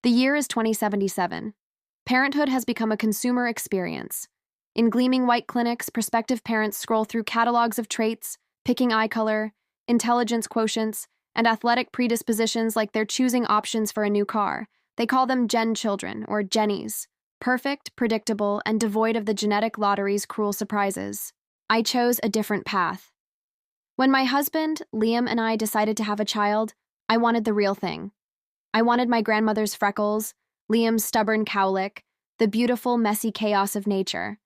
The year is 2077. Parenthood has become a consumer experience. In gleaming white clinics, prospective parents scroll through catalogs of traits, picking eye color, intelligence quotients, and athletic predispositions like they're choosing options for a new car. They call them Gen children, or Jennies. Perfect, predictable, and devoid of the genetic lottery's cruel surprises. I chose a different path. When my husband, Liam, and I decided to have a child, I wanted the real thing. I wanted my grandmother's freckles, Liam's stubborn cowlick, the beautiful, messy chaos of nature.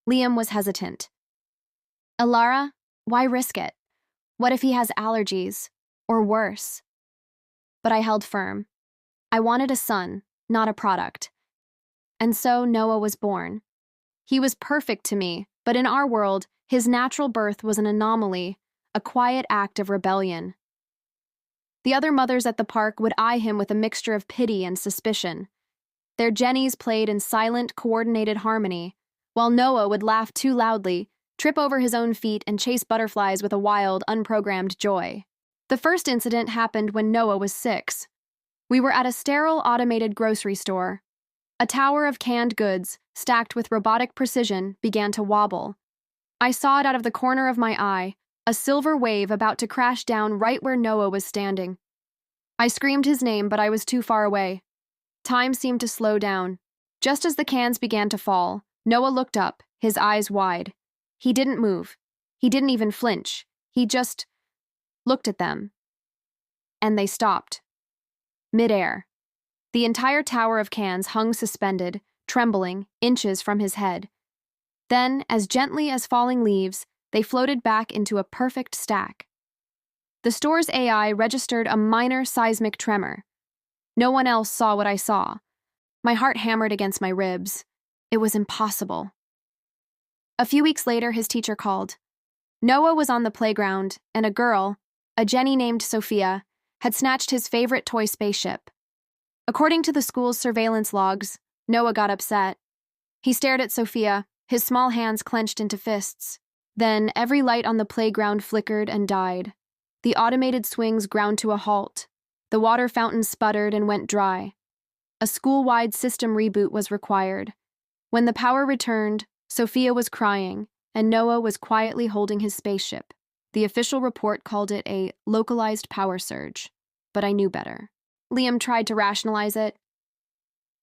Liam was hesitant. Alara, why risk it? What if he has allergies? Or worse? But I held firm. I wanted a son, not a product. And so Noah was born. He was perfect to me, but in our world, his natural birth was an anomaly, a quiet act of rebellion. The other mothers at the park would eye him with a mixture of pity and suspicion. Their Jennies played in silent, coordinated harmony, while Noah would laugh too loudly, trip over his own feet, and chase butterflies with a wild, unprogrammed joy. The first incident happened when Noah was 6. We were at a sterile, automated grocery store. A tower of canned goods, stacked with robotic precision, began to wobble. I saw it out of the corner of my eye, a silver wave about to crash down right where Noah was standing. I screamed his name, but I was too far away. Time seemed to slow down. Just as the cans began to fall, Noah looked up, his eyes wide. He didn't move. He didn't even flinch. He just looked at them. And they stopped. Mid-air. The entire tower of cans hung suspended, trembling, inches from his head. Then, as gently as falling leaves, they floated back into a perfect stack. The store's AI registered a minor seismic tremor. No one else saw what I saw. My heart hammered against my ribs. It was impossible. A few weeks later, his teacher called. Noah was on the playground, and a girl, a Jenny named Sophia, had snatched his favorite toy spaceship. According to the school's surveillance logs, Noah got upset. He stared at Sophia, his small hands clenched into fists. Then every light on the playground flickered and died. The automated swings ground to a halt. The water fountain sputtered and went dry. A school-wide system reboot was required. When the power returned, Sophia was crying, and Noah was quietly holding his spaceship. The official report called it a localized power surge, but I knew better. Liam tried to rationalize it.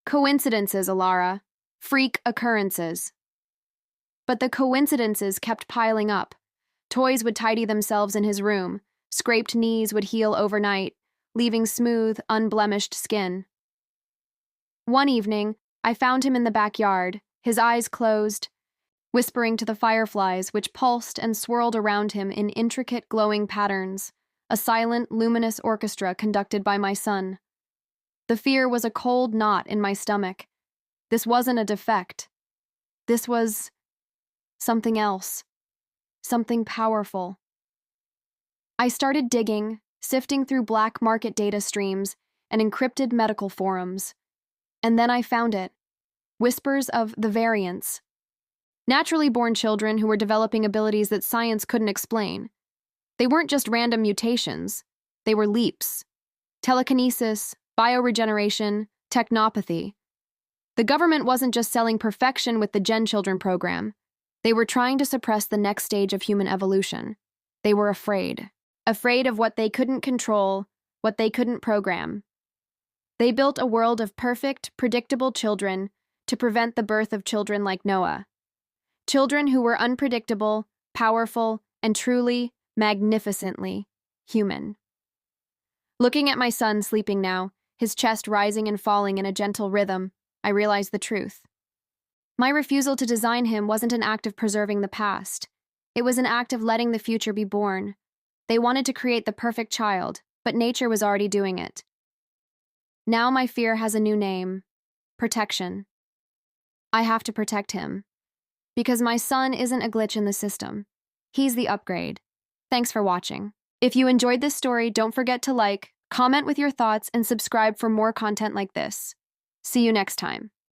Coincidences, Alara. Freak occurrences. But the coincidences kept piling up. Toys would tidy themselves in his room. Scraped knees would heal overnight, leaving smooth, unblemished skin. One evening, I found him in the backyard, his eyes closed, whispering to the fireflies which pulsed and swirled around him in intricate glowing patterns, a silent, luminous orchestra conducted by my son. The fear was a cold knot in my stomach. This wasn't a defect. This was something else. Something powerful. I started digging, sifting through black market data streams and encrypted medical forums. And then I found it. Whispers of the variants. Naturally born children who were developing abilities that science couldn't explain. They weren't just random mutations. They were leaps. Telekinesis, bioregeneration, technopathy. The government wasn't just selling perfection with the Gen Children program. They were trying to suppress the next stage of human evolution. They were afraid. Afraid of what they couldn't control, what they couldn't program. They built a world of perfect, predictable children to prevent the birth of children like Noah. Children who were unpredictable, powerful, and truly, magnificently human. Looking at my son sleeping now, his chest rising and falling in a gentle rhythm, I realized the truth. My refusal to design him wasn't an act of preserving the past. It was an act of letting the future be born. They wanted to create the perfect child, but nature was already doing it. Now my fear has a new name: protection. I have to protect him. Because my son isn't a glitch in the system. He's the upgrade. Thanks for watching. If you enjoyed this story, don't forget to like, comment with your thoughts, and subscribe for more content like this. See you next time.